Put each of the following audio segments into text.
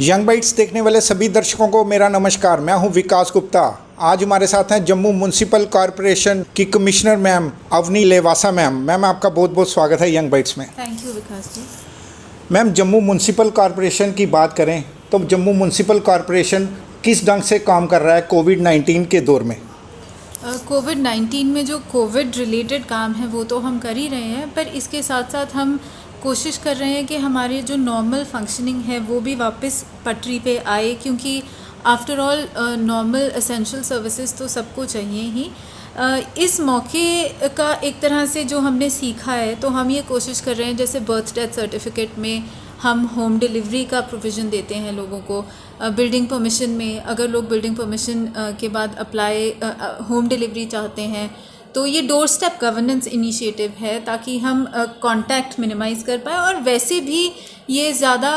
Young bytes देखने वाले सभी दर्शकों को मेरा नमस्कार। मैं हूं विकास गुप्ता। आज हमारे साथ हैं जम्मू म्युनिसिपल कॉरपोरेशन की commissioner ma'am Avni Lavasa ma'am. Ma'am आपका बहुत बहुत स्वागत है यंग बाइट्स में। Thank you Vikas ji. Ma'am Jammu municipal corporation की बात करें तो जम्मू म्युनिसिपल कॉरपोरेशन किस ढंग से काम कर रहा है कोविड-19 के दौर में? कोविड-19 में जो कोविड रिलेटेड काम है वो तो हम कर ही रहे हैं, पर इसके साथ साथ हम कोशिश कर रहे हैं कि हमारे जो नॉर्मल फंक्शनिंग है वो भी वापस पटरी पे आए, क्योंकि after all normal essential services तो सबको चाहिए ही। इस मौके का एक तरह से जो हमने सीखा है तो हम ये कोशिश कर रहे हैं, जैसे बर्थ डेथ सर्टिफिकेट में हम होम डिलीवरी का प्रोविज़न देते हैं लोगों को। बिल्डिंग परमिशन में अगर लोग बिल्डिंग परमिशन के बाद अप्लाई होम डिलीवरी चाहते हैं तो ये डोर स्टेप गवर्नेंस इनिशिएटिव है, ताकि हम कांटेक्ट मिनिमाइज़ कर पाएँ। और वैसे भी ये ज़्यादा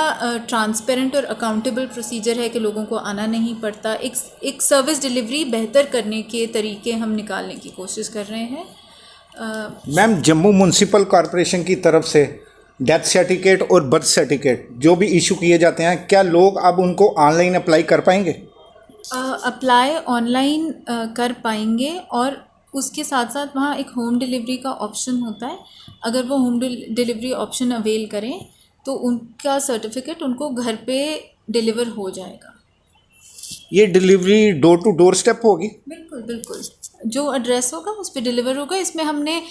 ट्रांसपेरेंट और अकाउंटेबल प्रोसीजर है कि लोगों को आना नहीं पड़ता। एक सर्विस डिलीवरी बेहतर करने के तरीके हम निकालने की कोशिश कर रहे हैं। मैम जम्मू म्युनिसिपल कॉरपोरेशन की तरफ से डेथ सर्टिफिकेट और बर्थ सर्टिफिकेट जो भी इशू किए जाते हैं, क्या लोग अब उनको ऑनलाइन अप्लाई कर पाएंगे? अप्लाई ऑनलाइन कर पाएंगे, और उसके साथ साथ वहाँ एक होम डिलीवरी का ऑप्शन होता है। अगर वो होम डिलीवरी ऑप्शन अवेल करें तो उनका सर्टिफिकेट उनको घर पे डिलीवर हो जाएगा। ये delivery door to door step होगी? बिल्कुल बिल्कुल, जो एड्रेस होगा उस पर डिलीवर होगा। इसमें हमने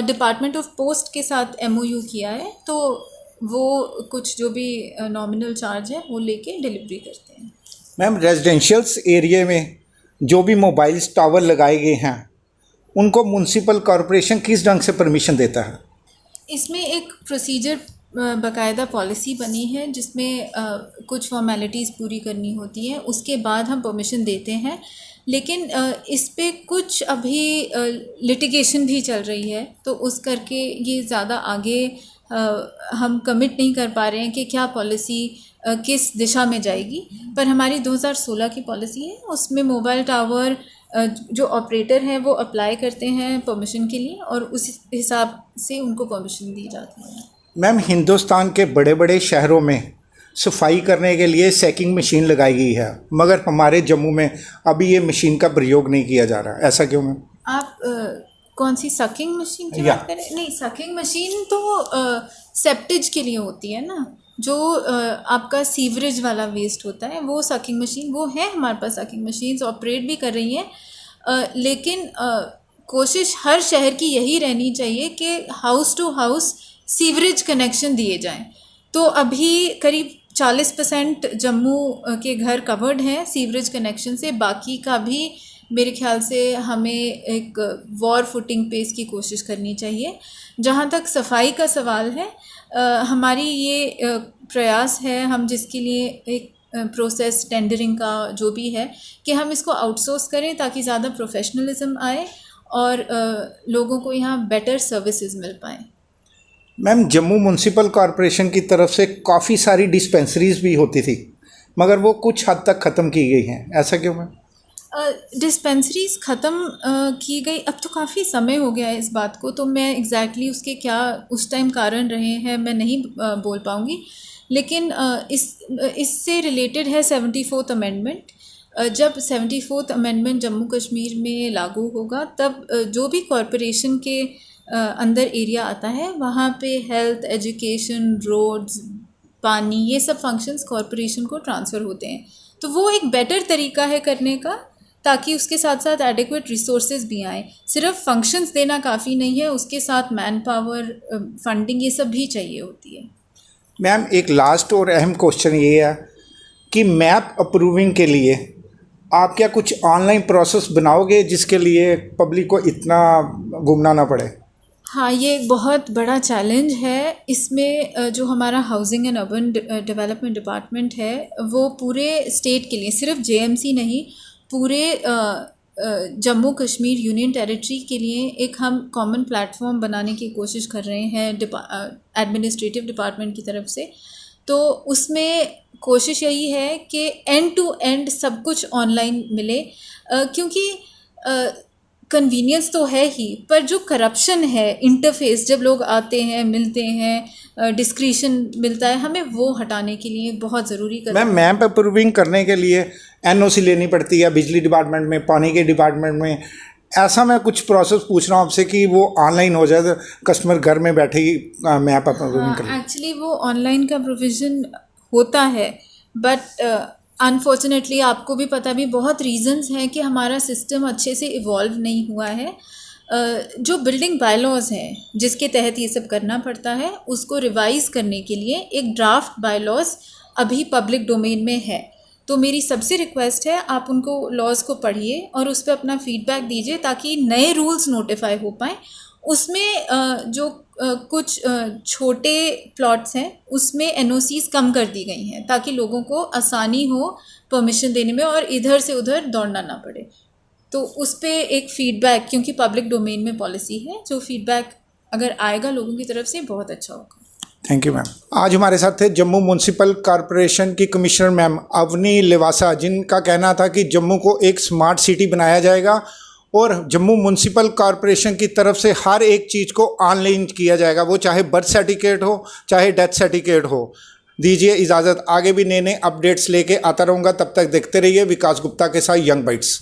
डिपार्टमेंट ऑफ पोस्ट के साथ MOU किया है, तो वो कुछ जो भी नॉमिनल चार्ज है वो लेके डिलीवरी करते हैं। मैम रेजिडेंशियल्स एरिया में जो भी मोबाइल टावर लगाए गए हैं उनको म्युनिसिपल कॉरपोरेशन किस ढंग से परमिशन देता है? इसमें एक प्रोसीजर बाकायदा पॉलिसी बनी है, जिसमें कुछ फॉर्मेलिटीज़ पूरी करनी होती हैं, उसके बाद हम परमिशन देते हैं। लेकिन इस पे कुछ अभी लिटिगेशन भी चल रही है, तो उस करके ये ज़्यादा आगे हम कमिट नहीं कर पा रहे हैं कि क्या पॉलिसी किस दिशा में जाएगी। पर हमारी 2016 की पॉलिसी है, उसमें मोबाइल टावर जो ऑपरेटर हैं वो अप्लाई करते हैं परमिशन के लिए, और उस हिसाब से उनको परमिशन दी जाती है। मैम हिंदुस्तान के बड़े बड़े शहरों में सफाई करने के लिए सैकिंग मशीन लगाई गई है, मगर हमारे जम्मू में अभी ये मशीन का प्रयोग नहीं किया जा रहा, ऐसा क्यों मैम? आप कौन सी सकिंग मशीन की बात करें? नहीं, सकिंग मशीन तो सेप्टेज के लिए होती है ना, जो आपका सीवरेज वाला वेस्ट होता है, वो सकिंग मशीन वो है। हमारे पास सकिंग मशीन्स ऑपरेट भी कर रही हैं, लेकिन कोशिश हर शहर की यही रहनी चाहिए कि house to house sewerage connection दिए जाएं। तो अभी करीब 40% जम्मू के घर कवर्ड हैं सीवरेज कनेक्शन से। बाकी का भी मेरे ख्याल से हमें एक वॉर फुटिंग पे इसकी कोशिश करनी चाहिए। जहाँ तक सफाई का सवाल है, हमारी ये प्रयास है, हम जिसके लिए एक प्रोसेस टेंडरिंग का जो भी है, कि हम इसको आउटसोर्स करें ताकि ज़्यादा प्रोफेशनलिज्म आए और लोगों को यहाँ बेटर सर्विसेज मिल पाएँ। मैम जम्मू म्युनिसिपल कॉरपोरेशन की तरफ से काफ़ी सारी डिस्पेंसरीज भी होती थी, मगर वो कुछ हद तक ख़त्म की गई हैं, ऐसा क्यों मैम? डिस्पेंसरीज़ ख़त्म की गई, अब तो काफ़ी समय हो गया है इस बात को, तो मैं एग्जैक्टली उसके क्या उस टाइम कारण रहे हैं मैं नहीं बोल पाऊँगी। लेकिन इससे रिलेटेड है 74th अमेंडमेंट। जब 74th अमेंडमेंट जम्मू कश्मीर में लागू होगा, तब जो भी कॉरपोरेशन के अंदर एरिया आता है वहाँ पे हेल्थ, एजुकेशन, रोड्स, पानी, ये सब फंक्शंस कॉरपोरेशन को ट्रांसफ़र होते हैं। तो वो एक बेटर तरीका है करने का, ताकि उसके साथ साथ एडिक्वेट रिसोर्सेज भी आएँ। सिर्फ फंक्शंस देना काफ़ी नहीं है, उसके साथ मैन पावर, फंडिंग, ये सब भी चाहिए होती है। मैम एक लास्ट और अहम क्वेश्चन ये है कि मैप अप्रूविंग के लिए आप क्या कुछ ऑनलाइन प्रोसेस बनाओगे जिसके लिए पब्लिक को इतना घूमना ना पड़े? हाँ, ये एक बहुत बड़ा चैलेंज है। इसमें जो हमारा housing and urban development department है, वो पूरे स्टेट के लिए, सिर्फ JMC नहीं, पूरे जम्मू कश्मीर यूनियन टेरिटरी के लिए एक हम कॉमन प्लेटफॉर्म बनाने की कोशिश कर रहे हैं एडमिनिस्ट्रेटिव डिपार्टमेंट की तरफ से। तो उसमें कोशिश यही है कि एंड टू एंड सब कुछ ऑनलाइन मिले, क्योंकि कन्वीनियंस तो है ही, पर जो करप्शन है इंटरफेस, जब लोग आते हैं मिलते हैं डिस्क्रिशन मिलता है, हमें वो हटाने के लिए बहुत ज़रूरी मैम मैप अप्रूविंग करने के लिए एनओसी लेनी पड़ती है बिजली डिपार्टमेंट में, पानी के डिपार्टमेंट में, ऐसा मैं कुछ प्रोसेस पूछ रहा हूँ आपसे कि वो ऑनलाइन हो जाए तो कस्टमर घर में बैठे ही मैप अप्रूविंग कर। एक्चुअली वो ऑनलाइन का प्रोविज़न होता है, बट अनफॉर्चुनेटली आपको भी पता, भी बहुत रीजंस हैं कि हमारा सिस्टम अच्छे से इवॉल्व नहीं हुआ है। जो बिल्डिंग बायलॉज हैं जिसके तहत ये सब करना पड़ता है, उसको रिवाइज करने के लिए एक ड्राफ्ट बायलॉज अभी पब्लिक डोमेन में है। तो मेरी सबसे रिक्वेस्ट है, आप उनको लॉज को पढ़िए और उस पर अपना फीडबैक दीजिए ताकि नए रूल्स नोटिफाई हो पाएँ। उसमें जो कुछ छोटे प्लॉट्स हैं उसमें एनओसीज कम कर दी गई हैं ताकि लोगों को आसानी हो परमिशन देने में और इधर से उधर दौड़ना ना पड़े। तो उस पर एक फ़ीडबैक, क्योंकि पब्लिक डोमेन में पॉलिसी है, जो फीडबैक अगर आएगा लोगों की तरफ से बहुत अच्छा होगा। Thank you ma'am. आज हमारे साथ थे जम्मू म्यूनसिपल कॉरपोरेशन की कमिश्नर मैम अवनी लिवासा, जिनका कहना था कि जम्मू को एक स्मार्ट सिटी बनाया जाएगा और जम्मू म्यूनसिपल कॉरपोरेशन की तरफ से हर एक चीज़ को ऑनलाइन किया जाएगा, वो चाहे बर्थ सर्टिफिकेट हो चाहे डेथ सर्टिफिकेट हो। दीजिए इजाज़त, आगे भी नए नए अपडेट्स लेके आता रहूँगा, तब तक देखते रहिए विकास गुप्ता के साथ यंग बाइट्स।